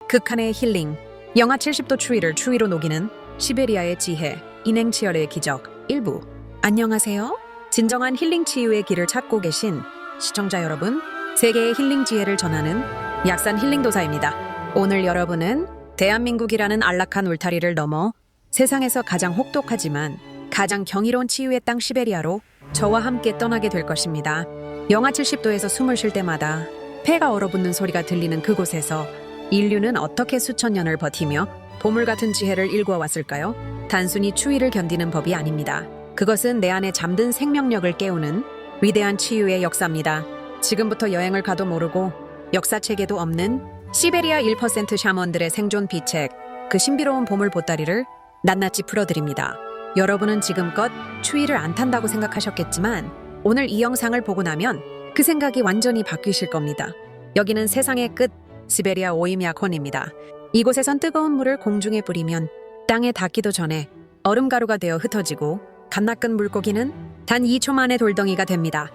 극한의 힐링, 영하 70도 추위를 추위로 녹이는 시베리아의 지혜, 인행치열의 기적 일부. 안녕하세요. 진정한 힐링 치유의 길을 찾고 계신 시청자 여러분, 세계의 힐링 지혜를 전하는 약산 힐링도사입니다. 오늘 여러분은 대한민국이라는 안락한 울타리를 넘어 세상에서 가장 혹독하지만 가장 경이로운 치유의 땅 시베리아로 저와 함께 떠나게 될 것입니다. 영하 70도에서 숨을 쉴 때마다 폐가 얼어붙는 소리가 들리는 그곳에서 인류는 어떻게 수천 년을 버티며 보물 같은 지혜를 일구어왔을까요? 단순히 추위를 견디는 법이 아닙니다. 그것은 내 안에 잠든 생명력을 깨우는 위대한 치유의 역사입니다. 지금부터 여행을 가도 모르고 역사책에도 없는 시베리아 1% 샤먼들의 생존 비책, 그 신비로운 보물 보따리를 낱낱이 풀어드립니다. 여러분은 지금껏 추위를 안 탄다고 생각하셨겠지만 오늘 이 영상을 보고 나면 그 생각이 완전히 바뀌실 겁니다. 여기는 세상의 끝, 시베리아 오임야콘입니다. 이곳에선 뜨거운 물을 공중에 뿌리면 땅에 닿기도 전에 얼음가루가 되어 흩어지고 갓낚은 물고기는 단 2초 만에 돌덩이가 됩니다.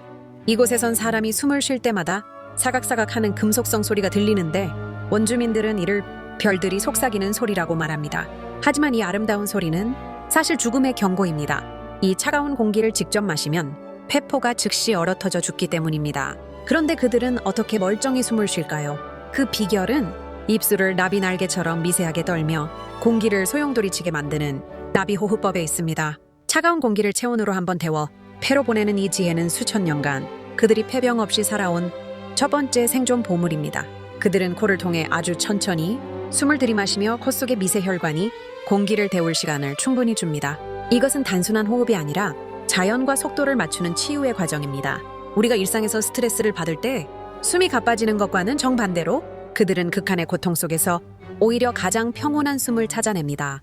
이곳에선 사람이 숨을 쉴 때마다 사각사각 하는 금속성 소리가 들리는데 원주민들은 이를 별들이 속삭이는 소리라고 말합니다. 하지만 이 아름다운 소리는 사실 죽음의 경고입니다. 이 차가운 공기를 직접 마시면 폐포가 즉시 얼어터져 죽기 때문입니다. 그런데 그들은 어떻게 멀쩡히 숨을 쉴까요? 그 비결은 입술을 나비 날개처럼 미세하게 떨며 공기를 소용돌이치게 만드는 나비 호흡법에 있습니다. 차가운 공기를 체온으로 한번 데워 폐로 보내는 이 지혜는 수천 년간 그들이 폐병 없이 살아온 첫 번째 생존 보물입니다. 그들은 코를 통해 아주 천천히 숨을 들이마시며 코 속의 미세 혈관이 공기를 데울 시간을 충분히 줍니다. 이것은 단순한 호흡이 아니라 자연과 속도를 맞추는 치유의 과정입니다. 우리가 일상에서 스트레스를 받을 때 숨이 가빠지는 것과는 정반대로 그들은 극한의 고통 속에서 오히려 가장 평온한 숨을 찾아냅니다.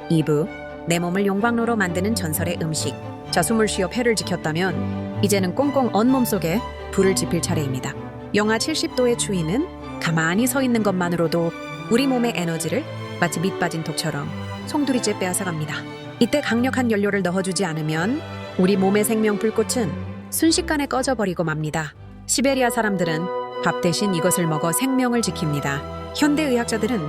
2부, 내 몸을 용광로로 만드는 전설의 음식. 자, 숨을 쉬어 폐를 지켰다면 이제는 꽁꽁 언 몸속에 불을 지필 차례입니다. 영하 70도의 추위는 가만히 서 있는 것만으로도 우리 몸의 에너지를 마치 밑 빠진 독처럼 송두리째 빼앗아갑니다. 이때 강력한 연료를 넣어주지 않으면 우리 몸의 생명 불꽃은 순식간에 꺼져버리고 맙니다. 시베리아 사람들은 밥 대신 이것을 먹어 생명을 지킵니다. 현대의학자들은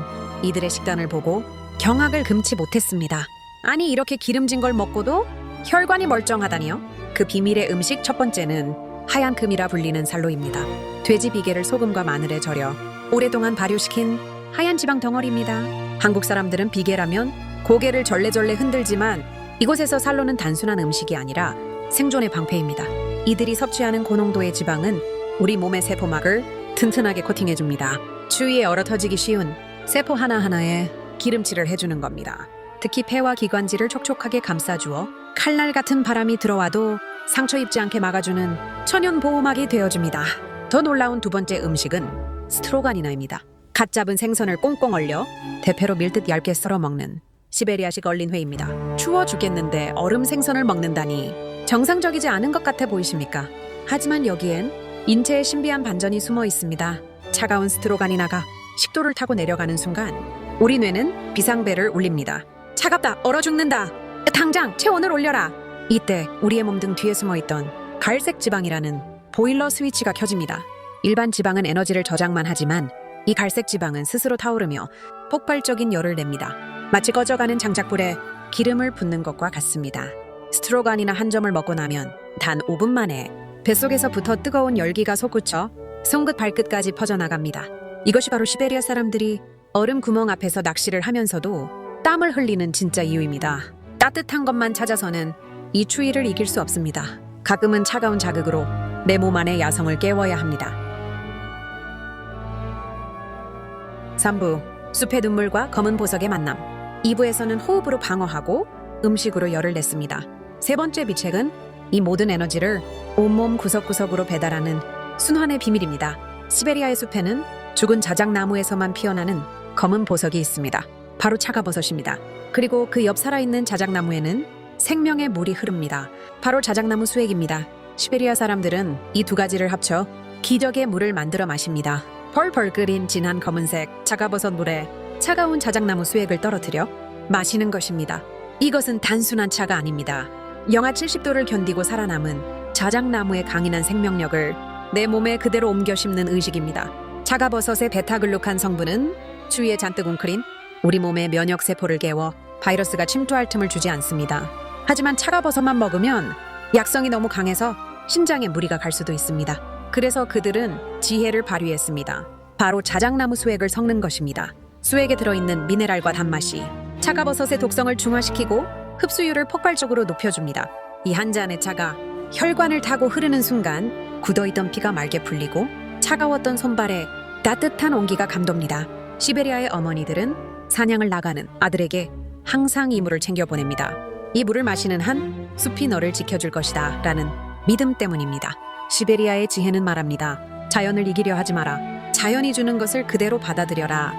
이들의 식단을 보고 경악을 금치 못했습니다. 아니, 이렇게 기름진 걸 먹고도 혈관이 멀쩡하다니요? 그 비밀의 음식 첫 번째는 하얀 금이라 불리는 살로입니다. 돼지 비계를 소금과 마늘에 절여 오랫동안 발효시킨 하얀 지방 덩어리입니다. 한국 사람들은 비계라면 고개를 절레절레 흔들지만 이곳에서 살로는 단순한 음식이 아니라 생존의 방패입니다. 이들이 섭취하는 고농도의 지방은 우리 몸의 세포막을 튼튼하게 코팅해줍니다. 추위에 얼어터지기 쉬운 세포 하나하나에 기름칠을 해주는 겁니다. 특히 폐와 기관지를 촉촉하게 감싸주어 칼날 같은 바람이 들어와도 상처 입지 않게 막아주는 천연 보호막이 되어줍니다. 더 놀라운 두 번째 음식은 스트로가니나입니다. 갓 잡은 생선을 꽁꽁 얼려 대패로 밀듯 얇게 썰어 먹는 시베리아식 얼린회입니다. 추워 죽겠는데 얼음 생선을 먹는다니 정상적이지 않은 것 같아 보이십니까? 하지만 여기엔 인체의 신비한 반전이 숨어 있습니다. 차가운 스트로가니나가 식도를 타고 내려가는 순간 우리 뇌는 비상벨을 울립니다. 차갑다, 얼어 죽는다, 당장 체온을 올려라. 이때 우리의 몸 등 뒤에 숨어있던 갈색 지방이라는 보일러 스위치가 켜집니다. 일반 지방은 에너지를 저장만 하지만 이 갈색 지방은 스스로 타오르며 폭발적인 열을 냅니다. 마치 꺼져가는 장작불에 기름을 붓는 것과 같습니다. 스트로가니나 한 점을 먹고 나면 단 5분 만에 뱃속에서부터 뜨거운 열기가 솟구쳐 손끝 발끝까지 퍼져나갑니다. 이것이 바로 시베리아 사람들이 얼음 구멍 앞에서 낚시를 하면서도 땀을 흘리는 진짜 이유입니다. 따뜻한 것만 찾아서는 이 추위를 이길 수 없습니다. 가끔은 차가운 자극으로 내 몸 안의 야성을 깨워야 합니다. 3부, 숲의 눈물과 검은 보석의 만남. 2부에서는 호흡으로 방어하고 음식으로 열을 냈습니다. 세 번째 비책은 이 모든 에너지를 온몸 구석구석으로 배달하는 순환의 비밀입니다. 시베리아의 숲에는 죽은 자작나무에서만 피어나는 검은 보석이 있습니다. 바로 차가버섯입니다. 그리고 그 옆 살아있는 자작나무에는 생명의 물이 흐릅니다. 바로 자작나무 수액입니다. 시베리아 사람들은 이 두 가지를 합쳐 기적의 물을 만들어 마십니다. 펄펄 끓인 진한 검은색 차가버섯 물에 차가운 자작나무 수액을 떨어뜨려 마시는 것입니다. 이것은 단순한 차가 아닙니다. 영하 70도를 견디고 살아남은 자작나무의 강인한 생명력을 내 몸에 그대로 옮겨 심는 의식입니다. 차가버섯의 베타글루칸 성분은 추위에 잔뜩 웅크린 우리 몸의 면역 세포를 깨워 바이러스가 침투할 틈을 주지 않습니다. 하지만 차가버섯만 먹으면 약성이 너무 강해서 심장에 무리가 갈 수도 있습니다. 그래서 그들은 지혜를 발휘했습니다. 바로 자작나무 수액을 섞는 것입니다. 수액에 들어있는 미네랄과 단맛이 차가버섯의 독성을 중화시키고 흡수율을 폭발적으로 높여줍니다. 이 한 잔의 차가 혈관을 타고 흐르는 순간 굳어있던 피가 맑게 풀리고 차가웠던 손발에 따뜻한 온기가 감돕니다. 시베리아의 어머니들은 사냥을 나가는 아들에게 항상 이 물을 챙겨보냅니다. 이 물을 마시는 한 숲이 너를 지켜줄 것이다 라는 믿음 때문입니다. 시베리아의 지혜는 말합니다. 자연을 이기려 하지 마라. 자연이 주는 것을 그대로 받아들여라.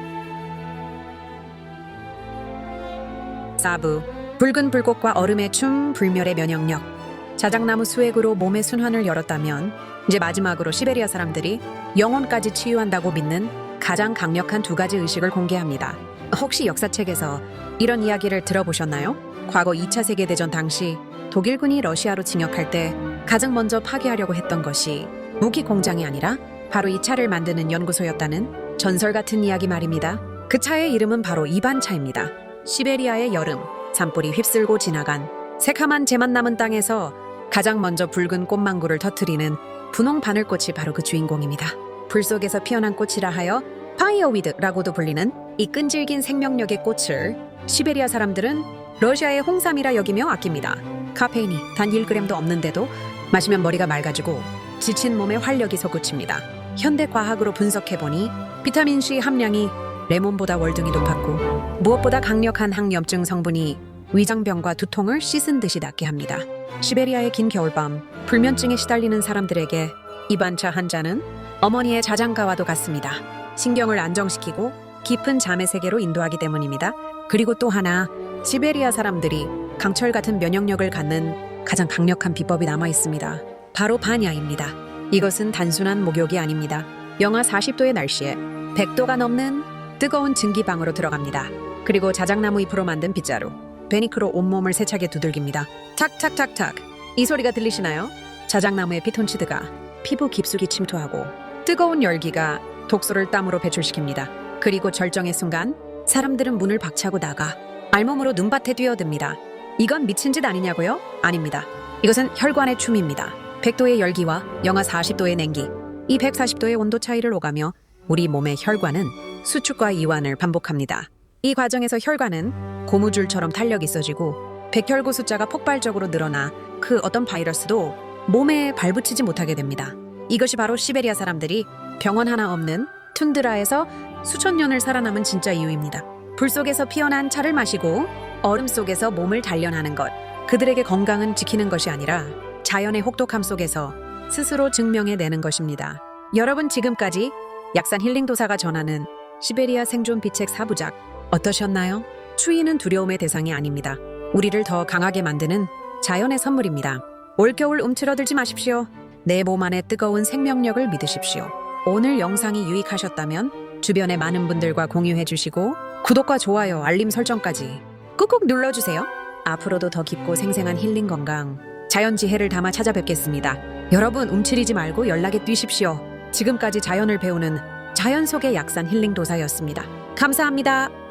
사부, 붉은 불꽃과 얼음의 춤, 불멸의 면역력. 자작나무 수액으로 몸의 순환을 열었다면 이제 마지막으로 시베리아 사람들이 영혼까지 치유한다고 믿는 가장 강력한 두 가지 의식을 공개합니다. 혹시 역사책에서 이런 이야기를 들어보셨나요? 과거 2차 세계대전 당시 독일군이 러시아로 진격할 때 가장 먼저 파괴하려고 했던 것이 무기 공장이 아니라 바로 이 차를 만드는 연구소였다는 전설 같은 이야기 말입니다. 그 차의 이름은 바로 이반차입니다. 시베리아의 여름, 산불이 휩쓸고 지나간 새카만 재만 남은 땅에서 가장 먼저 붉은 꽃망구를 터뜨리는 분홍 바늘꽃이 바로 그 주인공입니다. 불 속에서 피어난 꽃이라 하여 파이어위드라고도 불리는 이 끈질긴 생명력의 꽃을 시베리아 사람들은 러시아의 홍삼이라 여기며 아낍니다. 카페인이 단 1g도 없는데도 마시면 머리가 맑아지고 지친 몸에 활력이 솟구칩니다. 현대 과학으로 분석해보니 비타민C 함량이 레몬보다 월등히 높았고 무엇보다 강력한 항염증 성분이 위장병과 두통을 씻은 듯이 낫게 합니다. 시베리아의 긴 겨울밤, 불면증에 시달리는 사람들에게 이반차 한 잔은 어머니의 자장가와도 같습니다. 신경을 안정시키고 깊은 잠의 세계로 인도하기 때문입니다. 그리고 또 하나, 시베리아 사람들이 강철 같은 면역력을 갖는 가장 강력한 비법이 남아 있습니다. 바로 바냐입니다. 이것은 단순한 목욕이 아닙니다. 영하 40도의 날씨에 100도가 넘는 뜨거운 증기방으로 들어갑니다. 그리고 자작나무 잎으로 만든 빗자루, 베니크로 온몸을 세차게 두들깁니다. 탁탁탁탁. 이 소리가 들리시나요? 자작나무의 피톤치드가 피부 깊숙이 침투하고 뜨거운 열기가 독소를 땀으로 배출시킵니다. 그리고 절정의 순간 사람들은 문을 박차고 나가 알몸으로 눈밭에 뛰어듭니다. 이건 미친 짓 아니냐고요? 아닙니다. 이것은 혈관의 춤입니다. 100도의 열기와 영하 40도의 냉기, 이 140도의 온도 차이를 오가며 우리 몸의 혈관은 수축과 이완을 반복합니다. 이 과정에서 혈관은 고무줄처럼 탄력이 있어지고 백혈구 숫자가 폭발적으로 늘어나 그 어떤 바이러스도 몸에 발붙이지 못하게 됩니다. 이것이 바로 시베리아 사람들이 병원 하나 없는 툰드라에서 수천 년을 살아남은 진짜 이유입니다. 불 속에서 피어난 차를 마시고 얼음 속에서 몸을 단련하는 것. 그들에게 건강은 지키는 것이 아니라 자연의 혹독함 속에서 스스로 증명해내는 것입니다. 여러분, 지금까지 약산 힐링 도사가 전하는 시베리아 생존 비책 4부작 어떠셨나요? 추위는 두려움의 대상이 아닙니다. 우리를 더 강하게 만드는 자연의 선물입니다. 올겨울 움츠러들지 마십시오. 내 몸 안의 뜨거운 생명력을 믿으십시오. 오늘 영상이 유익하셨다면 주변의 많은 분들과 공유해 주시고 구독과 좋아요, 알림 설정까지 꾹꾹 눌러주세요. 앞으로도 더 깊고 생생한 힐링 건강, 자연 지혜를 담아 찾아뵙겠습니다. 여러분, 움츠리지 말고 연락에 뛰십시오. 지금까지 자연을 배우는 자연 속의 약산 힐링 도사였습니다. 감사합니다.